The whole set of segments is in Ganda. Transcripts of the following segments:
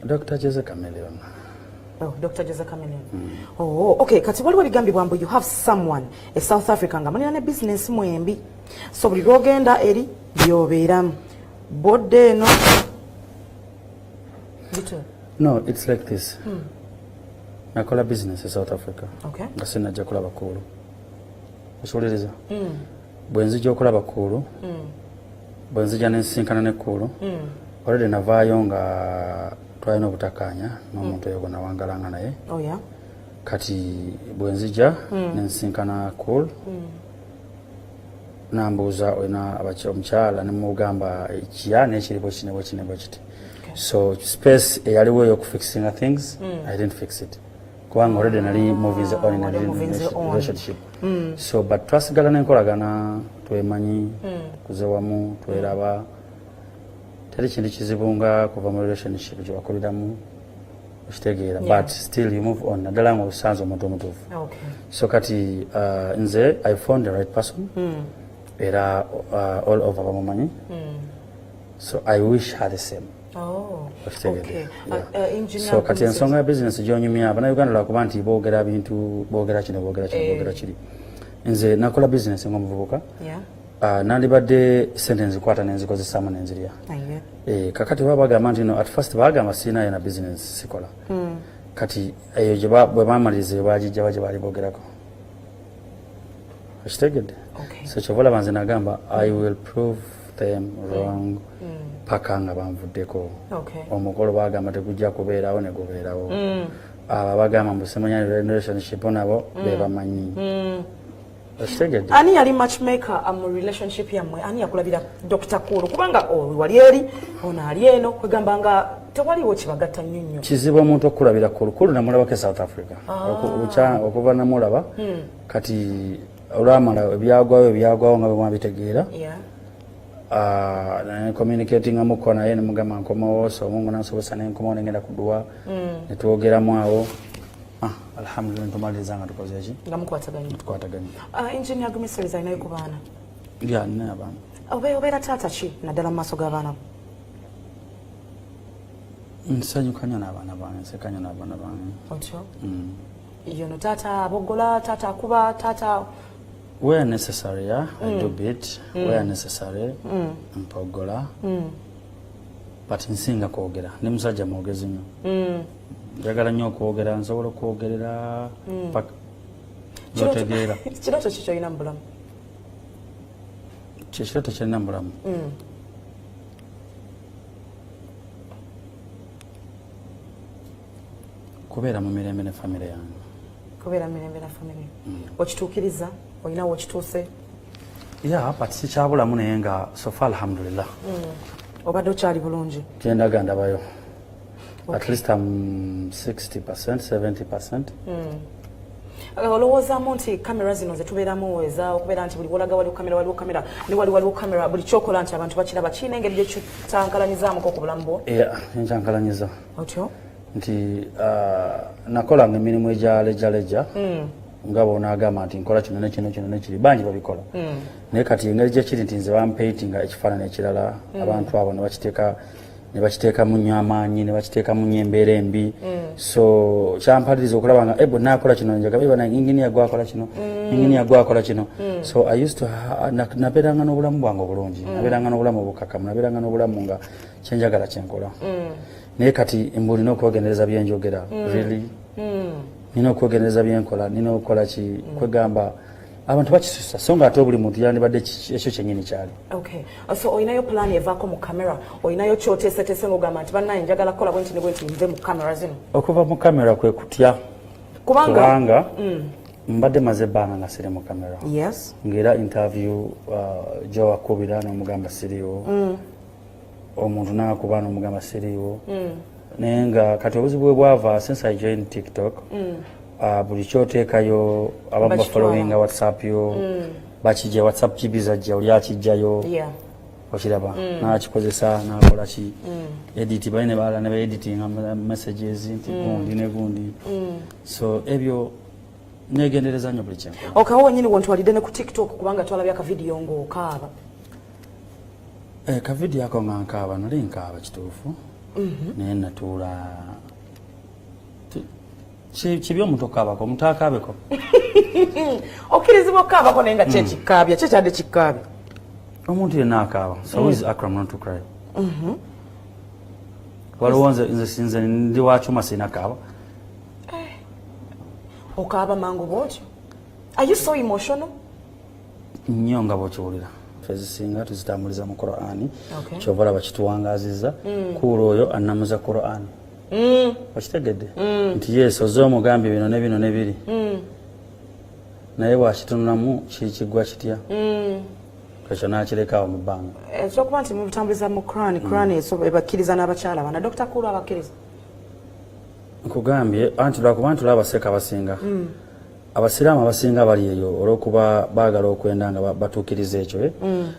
Dr. Jose Chameleon. Oh, Dr. Jose Chameleon. Oh, okay. Kati waliwo bigambibwa mbu you have someone a South African nga mulina ne business mwembi. So buli lwogenda eri byobeeramu. Bodde no. No, it's like this. Nakola business in South Africa. Okay. Nga sinajja kulaba bakulu. Osoleriza. Bwenzija okulaba bakulu. Bwenzija nensinkana nekkulu. Already navaayo nga twalina obutakkaanya n'omuntu oyo gonna wangalanga naye. Oh yeah. Kati bwenzija nensinkana cool. Nambuuza olina omukyala ne mugamba ekiya n'ekiribo kinebo kiti. So space eyaliwo ey'okufixinga things, I didn't fix it. Kubanga already nali moving on in a relationship. So but twasigala n'enkolagana twemanyi kuze wamu tweraba. Teri kintu kizibu nga kuva mu relationship gye wakuliramu okitegeera, but still you move on naddala nga osanze omuntu omutuufu. So kati nze I found the right person era all over bamumanyi, so I wish her the same. Okay. So kati ensonga ya business gyonyumya Abannayuganda lwakuba nti boogera bintu boogera kino boogera kiri. Nze nakola business ng'omuvubuka. Nandibadde sente nzikwata nenzikozesamu nenzirya. Kakati bagamba nti at first bagamba sina yena business sikola. Kati eyo gye bwe bamaliriza bagijja gye baali boogerako. Okitegedde? So kyobalaba nze nagamba I will prove them wrong paka nga banvuddeko. Omukolo bagamba tegujja kubeerawo ne gubeerawo. Abo bagamba mbu simanya relationship nabo be bamanyi. Ani yali matchmaker mu relationship yammwe? Ani yakulabira Dr. Kulu? Kubanga wali eri ono ali eno kwegamba nga tewaliwo kibagatta nnyo. Kizibu omuntu okulabira Kulu namulabako South Africa. Okuva namulaba kati olwamala ebyagwawo nga bwe mwabitegeera. Communicating amuko naye nemugamba nkomawo so Mungu nansobosa nenkomawo nengenda kuduwa netwogeramu awo. Alhamdulillah ntumaliriza nga tukoze ki? Nga mukwataganye. Engineer Agumizza alinayo ku baana? Yeah, nina abaana. Obeera taata ki naddala mu maaso g'abaana? Nsanyuka nnyo n'abaana bange, nseka nnyo n'abaana bange. Otyo? Yono taata aboggola, taata akuba, taata... Where necessary, I do bit. Where necessary, mpoggola. But nsinga kwogera. Ndi musajja mwogezi nnyo. Njagala nnyo okwogera, nsobola okwogerera paka n'otegeera. Kirooto ki ky'olina mu bulamu? Kirooto ky'olina mu bulamu? Kubeera mu mirembe ne famire yange. Kubeera mu mirembe ne famire. Okituukiriza? Olina w'okituuse? Yeah, but sikyabulamu naye nga so far alhamdulillah. Obadde okyali bulungi? Kyendaga ndabayo. At least I'm 60%, 70%. Olowoozaamu nti kamera zino ze tubeeramu weza okubeera nti buli wolaga waliwo kamera ne waliwo kamera buli kyokola nti abantu bakiraba kiina engeri gye kitankalanyizaamuko ku bulamu bwo? Nkyankalanyiza. Otyo? Nti nakolanga emirimu egya lejjaleja nga bonaagamba nti nkola kino nekino nekiri bangi babikola. Naye kati engeri gye kiri nti nze bampeitinga ekifaananyi ekirala abantu abo ne bakiteeka mu nnyo amaanyi ne bakiteeka mu nnyo embeera embi. So kyampaliriza okulaba nga bwe naakola kino njagala inginiya gwakola kino inginiya gwakola kino. So I used to nabeeranga n'obulamu bwange obulungi, nabeeranga n'obulamu obukakamu, nabeeranga n'obulamu nga kyenjagala kyenkola. Naye kati mbulina okwegendereza byenjogera really. Nina okwegendereza byenkola, nina okukola ki kwegamba abantu bakisusa so nga ate buli muntu yandibadde ekyo kyennyini kyali. Okay. So olinayo plan evaako mu kamera? Olinayo kyoteeseteese ng'ogamba nti bannaye njagala kukola bwe nti ne bwe nti nve mu kamera zino? Okuva mu kamera kwe kutya. Kubanga mbadde maze ebbanga nga siri mu kamera. Yes. Ng'era interview gy'owakubira n'omugamba siriiwo. Omuntu n'akuba n'omugamba siriiwo. Naye nga kati obuzibu bwe bwava since I joined TikTok, buli kyoteekayo abamu bafollowinga WhatsApp yo bakijja WhatsApp kibiza jja oli akijjayo okiraba n'akikozesa n'akola ki edit bali ne bala ne ba editing messages nti gundi ne gundi. So ebyo negendereza nnyo buli kyenkola. Okay, wowe nyini wontwalidde ne ku TikTok kubanga twalabye akavidiyo ng'okaaba. Akavidiyo ako nga nkaaba nali nkaaba kituufu. naye natuula kibi omuntu okaabako omuntu akaabeko okkirizibwa okukaabako naye nga kyekikaabya kyekyadde kikaabya omuntu yenna akaaba so who is Acram not to cry waliwo nze ndi wakyuma sina kaaba okaaba mangu bwotyo are you so emotional nnyo nga bw'okiwulira ffe zisinga tuzitambuliza mu Qur'ani kyova olaba kituwangaazizza kuula oyo annamuza Qur'ani okitegedde nti yesu ozze omugambye bino ne bino ne biri naye bwakitunulamu kikigwa kitya ekyo n'akirekawo mu bbanga ekyokuba nti mubutambuliza mu Qur'ani ebakkiriza n'abakyala bana Dr. Kulu abakkiriza nkugambye anti lwakuba nti olaba abaseeka abasinga abasiraamu abasinga bali eyo olw'okuba baagala okwenda nga batuukiriza ekyo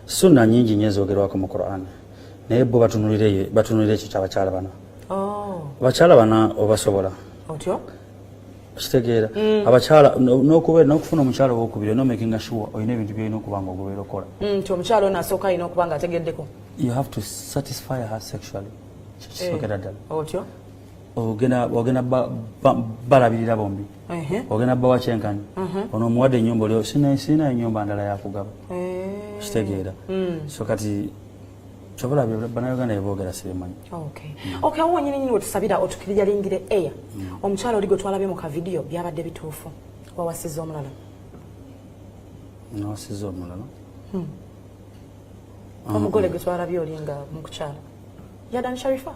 sunna nnyingi nnyo ezoogerwako mu Qur'ani naye bo batunulira ekyo ky'abakyala bana abakyala bana obasobola otyo kitegeera abakyala n'okufuna omukyala owokubiri nomakinga sure olina ebintu byolina okuba nga ogobeera okola nti omukyala ono asooka alina okuba nga ategeddeko you have to satisfy her sexually kisookera ddala otyo ogenda balabirira bombi ogenda bawa kyenkanyi ono omuwadde ennyumba olio sina ennyumba ndala yakugaba kitegeera so kati kyobola bannayuganda yeboogera sibimanyi awo wenyininyini wetusabira otukirijalingire eya omukyala oli gwe twalabye mu kavidiyo byabadde bituufu wawasiza omulala nawasiza omulala omugole gwe twalabye oli nga mukukyala yadan Sharifa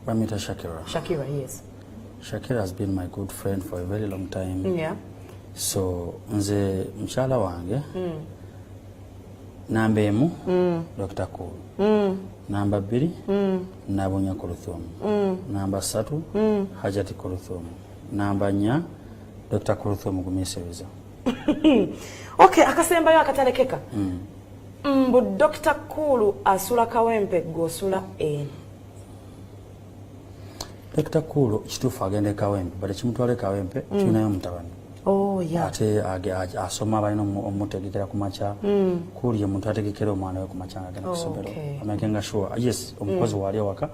bamita Shakira yes Shakira has been my good friend for a very long time so nze mukyala wange namba emu Dr. Kulu namba 2 Nabunya Kuluthum namba 3 Hajati Kuluthum namba 4 Dr. Kuluthum Agumizza akasembayo akatalekeka mbu Dr. Kulu asula kawempe gosula eni Dr. Kulu kituufu agenda kawempe bali kimutwale kawempe tulinayo mutabani ate asoma balina omutegekera ku makya Kulu ye muntu ategekera omwana we ku makya nga agenda ku ssomero amakenga sure yes omukozi wali awaka